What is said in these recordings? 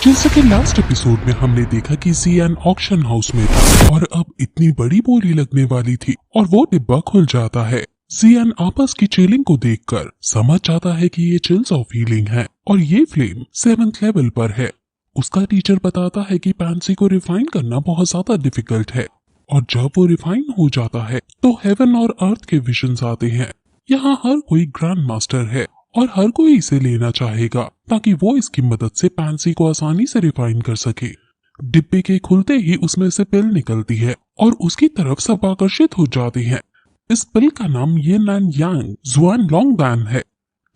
जैसे कि last episode में हमने देखा कि जियान ऑक्शन हाउस में था और अब इतनी बड़ी बोली लगने वाली थी और वो डिब्बा खुल जाता है। जियान आपस की चिलिंग को देखकर समझ जाता है कि ये चिल्स ऑफ हीलिंग है और ये फ्लेम 7th लेवल पर है। उसका टीचर बताता है कि पैंसी को रिफाइन करना बहुत ज्यादा डिफिकल्ट है और जब वो रिफाइन हो जाता है तो हेवन और अर्थ के विजन्स आते हैं। यहाँ हर कोई ग्रैंड मास्टर है और हर कोई इसे लेना चाहेगा ताकि वो इसकी मदद से पैंसी को आसानी से रिफाइन कर सके। डिब्बे के खुलते ही उसमें से पिल निकलती है और उसकी तरफ सब आकर्षित हो जाते हैं। इस पिल का नाम ये नैन यांग जुआन लॉन्ग बैन है।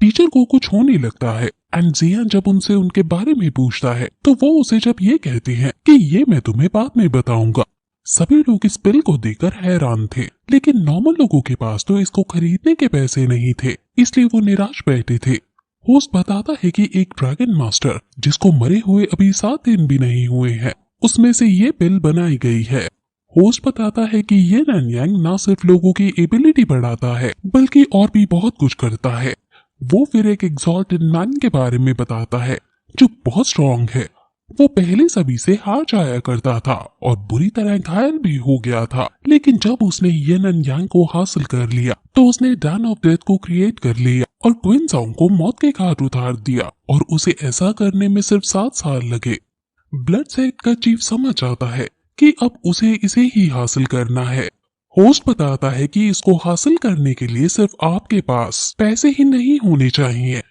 टीचर को कुछ होने लगता है एंड जियान जब उनसे उनके बारे में पूछता है तो वो उसे जब ये कहते हैं कि ये मैं तुम्हें बाद में बताऊंगा। सभी लोग इस पिल को देखकर हैरान थे, लेकिन नॉर्मल लोगों के पास तो इसको खरीदने के पैसे नहीं थे, इसलिए वो निराश बैठे थे। होस्ट बताता है कि एक ड्रैगन मास्टर जिसको मरे हुए अभी 7 दिन भी नहीं हुए हैं, उसमें से ये पिल बनाई गई है। होस्ट बताता है कि ये नैन यांग ना सिर्फ लोगों की एबिलिटी बढ़ाता है बल्कि और भी बहुत कुछ करता है। वो फिर एक एग्जॉल्टेड मैन के बारे में बताता है जो बहुत स्ट्रॉन्ग है। वो पहले सभी से हार जाया करता था और बुरी तरह घायल भी हो गया था, लेकिन जब उसने ये नैन यांग को हासिल कर लिया तो उसने डैन ऑफ डेथ को क्रिएट कर लिया और क्वीन साउंग को मौत के घाट उतार दिया और उसे ऐसा करने में सिर्फ 7 साल लगे। ब्लड सेक्ट का चीफ समझ आता है कि अब उसे इसे ही हासिल करना है। होस्ट बताता है कि इसको हासिल करने के लिए सिर्फ आपके पास पैसे ही नहीं होने चाहिए,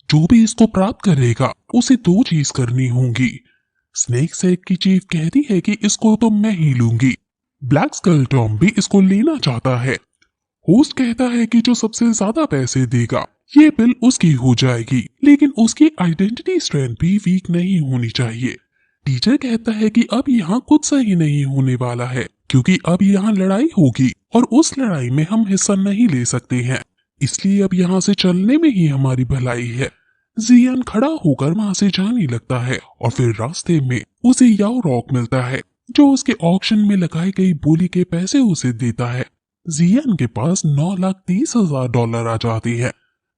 जो भी इसको प्राप्त करेगा उसे 2 चीज करनी होंगी। स्नेक सेट की चीफ कहती है कि इसको तो मैं ही लूंगी। ब्लैक स्कल टॉम भी इसको लेना चाहता है। होस्ट कहता है कि जो सबसे ज्यादा पैसे देगा ये बिल उसकी हो जाएगी, लेकिन उसकी आइडेंटिटी स्ट्रेंथ भी वीक नहीं होनी चाहिए। टीचर कहता है कि अब यहाँ कुछ सही नहीं होने वाला है क्योंकि अब यहाँ लड़ाई होगी और उस लड़ाई में हम हिस्सा नहीं ले सकते हैं, इसलिए अब यहाँ से चलने में ही हमारी भलाई है। जियान खड़ा होकर वहाँ से जाने लगता है और फिर रास्ते में उसे याओ रॉक मिलता है जो उसके ऑक्शन में लगाई गई बोली के पैसे उसे देता है। जियान के पास $9,30,000 आ जाती है।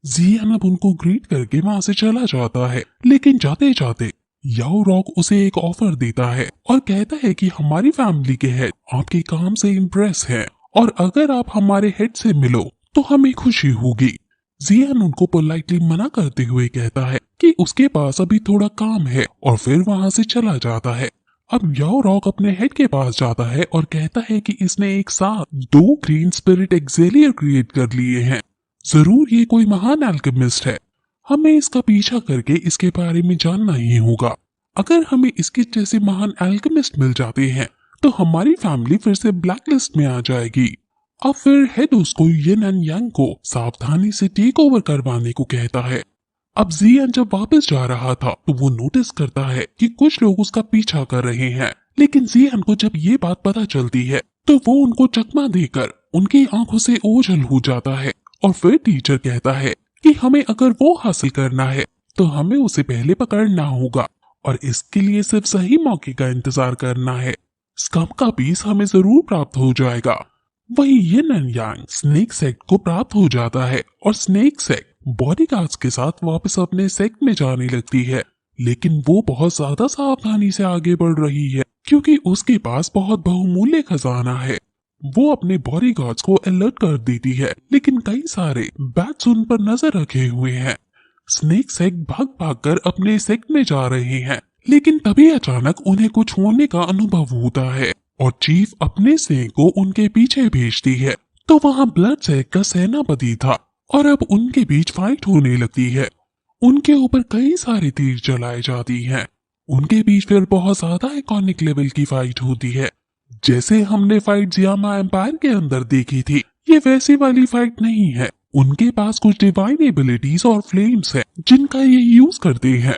जियान अब उनको ग्रीट करके वहाँ से चला जाता है, लेकिन जाते जाते याओ रॉक उसे एक ऑफर देता है और कहता है कि हमारी फैमिली के हेड आपके काम से इम्प्रेस है और अगर आप हमारे हेड से मिलो तो हमें खुशी होगी। जियान उनको पोलाइटली मना करते हुए कहता है कि उसके पास अभी थोड़ा काम है और फिर वहाँ से चला जाता है। अब याओ रॉक अपने हेड के पास जाता है और कहता है कि इसने एक साथ 2 ग्रीन स्पिरिट एक्सेलियर क्रिएट कर लिए हैं। जरूर ये कोई महान एल्केमिस्ट है, हमें इसका पीछा करके इसके बारे में जानना ही होगा। अगर हमें इसके जैसे महान एल्केमिस्ट मिल जाते हैं तो हमारी फैमिली फिर से ब्लैक लिस्ट में आ जाएगी। अब फिर हेड उसको ये नैन यांग को सावधानी से टेक ओवर करवाने को कहता है। अब जियान जब वापस जा रहा था तो वो नोटिस करता है कि कुछ लोग उसका पीछा कर रहे हैं, लेकिन जियान को जब ये बात पता चलती है तो वो उनको चकमा देकर उनकी आंखों से ओझल हो जाता है और फिर टीचर कहता है कि हमें अगर वो हासिल करना है तो हमें उसे पहले पकड़ना होगा और इसके लिए सिर्फ सही मौके का इंतजार करना है। स्कम का पीस हमें जरूर प्राप्त हो जाएगा। वहीं ये नैन यांग स्नेक सेक्ट को प्राप्त हो जाता है और स्नेक सेक्ट बॉडीगार्ड्स के साथ वापस अपने सेक्ट में जाने लगती है, लेकिन वो बहुत ज्यादा सावधानी से आगे बढ़ रही है क्योंकि उसके पास बहुत बहुमूल्य खजाना है। वो अपने बॉडीगार्ड्स को अलर्ट कर देती है, लेकिन कई सारे बैट्स उन पर नजर रखे हुए हैं। स्नेक सेक्ट भाग भाग कर अपने सेक्ट में जा रहे हैं, लेकिन तभी अचानक उन्हें कुछ होने का अनुभव होता है और चीफ अपने स्नेक को उनके पीछे भेजती है। तो वहाँ ब्लड सेक्ट का सेनापति था और अब उनके बीच फाइट होने लगती है। उनके ऊपर कई सारे तीर चलाए जाती हैं। उनके बीच फिर बहुत ज्यादा आइकॉनिक लेवल की फाइट होती है, जैसे हमने फाइट जियामा एम्पायर के अंदर देखी थी। ये वैसी वाली फाइट नहीं है, उनके पास कुछ डिवाइन एबिलिटीज और फ्लेम्स है जिनका ये यूज करते हैं।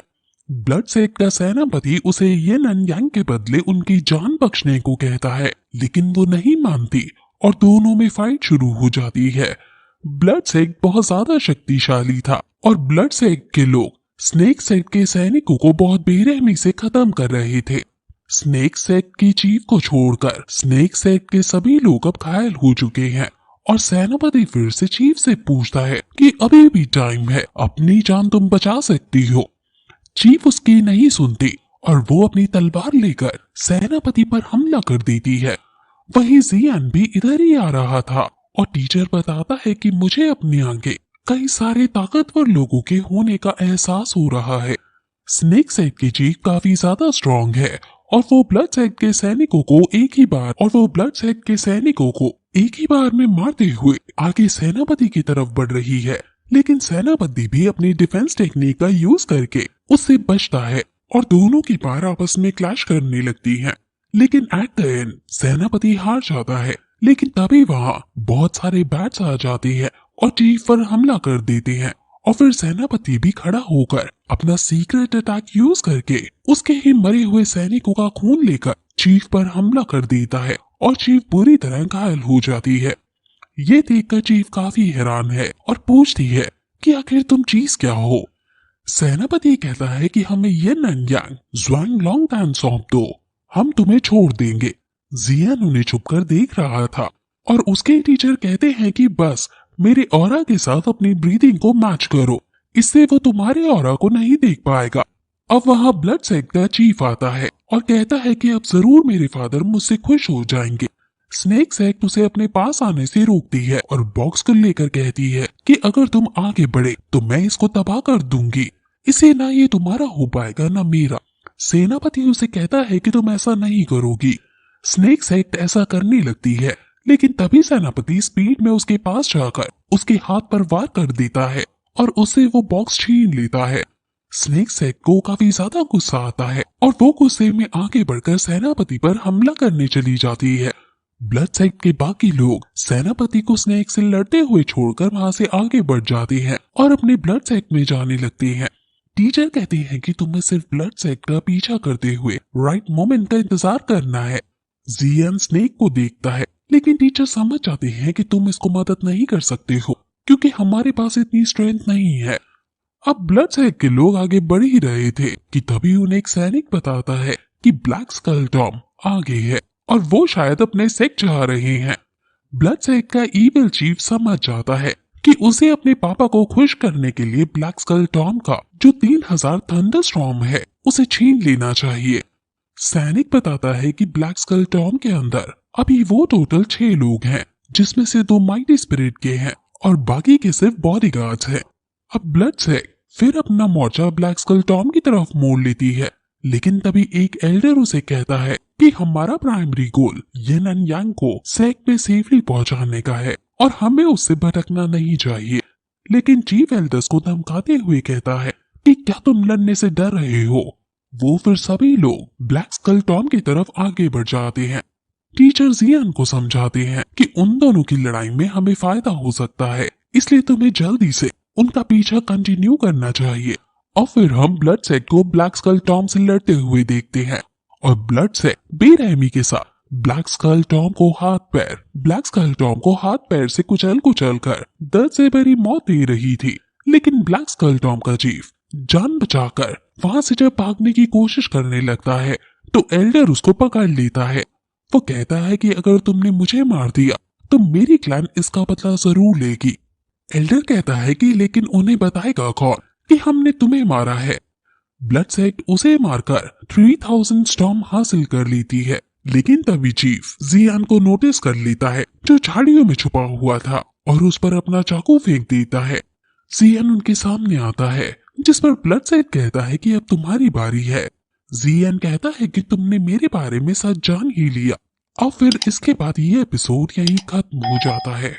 ब्लड सेक्ट का सेनापति उसे ये नैन यांग के बदले उनकी जान बख्शने को कहता है, लेकिन वो नहीं मानती और दोनों में फाइट शुरू हो जाती है। ब्लड सेक्ट बहुत ज्यादा शक्तिशाली था और ब्लड सेक्ट के लोग स्नेक सेक्ट के सैनिकों को बहुत बेरहमी से खत्म कर रहे थे। स्नेक सेक्ट की चीफ को छोड़कर स्नेक सेक्ट के सभी लोग अब घायल हो चुके हैं और सेनापति फिर से चीफ से पूछता है कि अभी भी टाइम है, अपनी जान तुम बचा सकती हो। चीफ उसकी नहीं सुनती और वो अपनी तलवार लेकर सेनापति पर हमला कर देती है। वहीं जियान भी इधर ही आ रहा था और टीचर बताता है कि मुझे अपने आगे कई सारे ताकतवर लोगों के होने का एहसास हो रहा है। स्नेक साइड की चीफ काफी ज्यादा स्ट्रॉन्ग है और वो ब्लड साइड के सैनिकों को एक ही बार में मारते हुए आगे सेनापति की तरफ बढ़ रही है। लेकिन सेनापति भी अपनी डिफेंस टेक्निक का यूज करके उससे बचता है और दोनों की पार आपस में क्लैश करने लगती हैं। लेकिन एट द एंड सेनापति हार जाता है। लेकिन तभी वहाँ बहुत सारे बैट्स आ जाते हैं और चीफ पर हमला कर देते हैं और फिर सेनापति भी खड़ा होकर अपना सीक्रेट अटैक यूज करके उसके ही मरे हुए सैनिकों का खून लेकर चीफ पर हमला कर देता है और चीफ बुरी तरह घायल हो जाती है। ये देखकर चीफ काफी हैरान है और पूछती है कि आखिर तुम चीज क्या हो। सेनापति कहता है कि हमें यिन एंड यांग ज़्वांग लॉन्गटैन सौंप दो, हम तुम्हें छोड़ देंगे। जियान उन्हें छुपकर देख रहा था और उसके टीचर कहते हैं कि बस मेरे ऑरा के साथ अपनी ब्रीदिंग को मैच करो, इससे वो तुम्हारे ऑरा को नहीं देख पाएगा। अब वहाँ ब्लड सेक्ट का चीफ आता है और कहता है कि अब जरूर मेरे फादर मुझसे खुश हो जाएंगे। स्नेक सेक्ट उसे अपने पास आने से रोकती है और बॉक्स को लेकर कहती है कि अगर तुम आगे बढ़े तो मैं इसको तबाह कर दूंगी, इसे ना ये तुम्हारा हो पाएगा ना मेरा। सेनापति उसे कहता है कि तुम ऐसा नहीं करोगी। स्नेक सेक्ट ऐसा करने लगती है, लेकिन तभी सेनापति स्पीड में उसके पास जाकर उसके हाथ पर वार कर देता है और उससे वो बॉक्स छीन लेता है। स्नेक सेक्ट को काफी ज्यादा गुस्सा आता है और वो गुस्से में आगे बढ़कर सेनापति पर हमला करने चली जाती है। ब्लड सेक्ट के बाकी लोग सेनापति को स्नेक से लड़ते हुए छोड़कर वहां से आगे बढ़ जाते हैं और अपने ब्लड सेक्ट में जाने लगते हैं। टीचर कहते हैं कि तुम्हें सिर्फ ब्लड सेक्ट का पीछा करते हुए राइट मोमेंट का इंतजार करना है। जियान स्नेक को देखता है, लेकिन टीचर समझ जाते हैं कि तुम इसको मदद नहीं कर सकते हो क्योंकि हमारे पास इतनी स्ट्रेंथ नहीं है। अब ब्लड सेक्ट के लोग आगे बढ़ ही रहे थे कि तभी उन्हें एक सैनिक बताता है कि ब्लैक स्कल टॉम आगे है और वो शायद अपने सेक्ट जा रहे हैं। ब्लड सेक्ट का ईविल चीफ समझ जाता है कि उसे अपने पापा को खुश करने के लिए ब्लैक स्कल टॉम का जो 3000 थंडर स्टॉर्म है उसे छीन लेना चाहिए। सैनिक बताता है कि ब्लैक स्कल टॉम के अंदर अभी वो टोटल 6 लोग हैं, जिसमें से 2 माइटी स्पिरिट के हैं और बाकी के सिर्फ बॉडीगार्ड्स हैं। अब ब्लड सेक्ट फिर अपना मोर्चा ब्लैक स्कल टॉम की तरफ मोड़ लेती है, लेकिन तभी एक एल्डर उसे कहता है कि हमारा primary goal yin and yang को सेक्ट में सेफली पहुंचाने का है और हमें उससे भटकना नहीं चाहिए। लेकिन चीफ एल्डर्स को धमकाते हुए कहता है कि क्या तुम लड़ने से डर रहे हो। वो फिर सभी लोग ब्लैक स्कल टॉम की तरफ आगे बढ़ जाते हैं। टीचर जियान को समझाते हैं कि उन दोनों की लड़ाई में हमें फायदा हो सकता है, इसलिए तुम्हें जल्दी से उनका पीछा कंटिन्यू करना चाहिए। और फिर हम ब्लड सेक्ट को ब्लैक स्कल टॉम से लड़ते हुए देखते हैं और ब्लड सेक्ट बेरहमी के साथ ब्लैक स्कल टॉम को हाथ पैर से कुचल कर दर्द से भरी मौत दे रही थी। लेकिन ब्लैक स्कल टॉम का चीफ जान बचाकर वहां से जब भागने की कोशिश करने लगता है तो एल्डर उसको पकड़ लेता है। वो कहता है कि अगर तुमने मुझे मार दिया तो मेरी क्लैन इसका बदला जरूर लेगी। एल्डर कहता है कि लेकिन उन्हें बताएगा कौन कि हमने तुम्हें मारा है। ब्लड सेक्ट उसे मारकर 3000 स्टॉर्म हासिल कर लेती है, लेकिन तभी चीफ जियान को नोटिस कर लेता है जो झाड़ियों में छुपा हुआ था और उस पर अपना चाकू फेंक देता है। जियान उनके सामने आता है, जिस पर ब्लड सेक्ट कहता है कि अब तुम्हारी बारी है। जियान कहता है कि तुमने मेरे बारे में सच जान ही लिया। और फिर इसके बाद ये एपिसोड यहीं खत्म हो जाता है।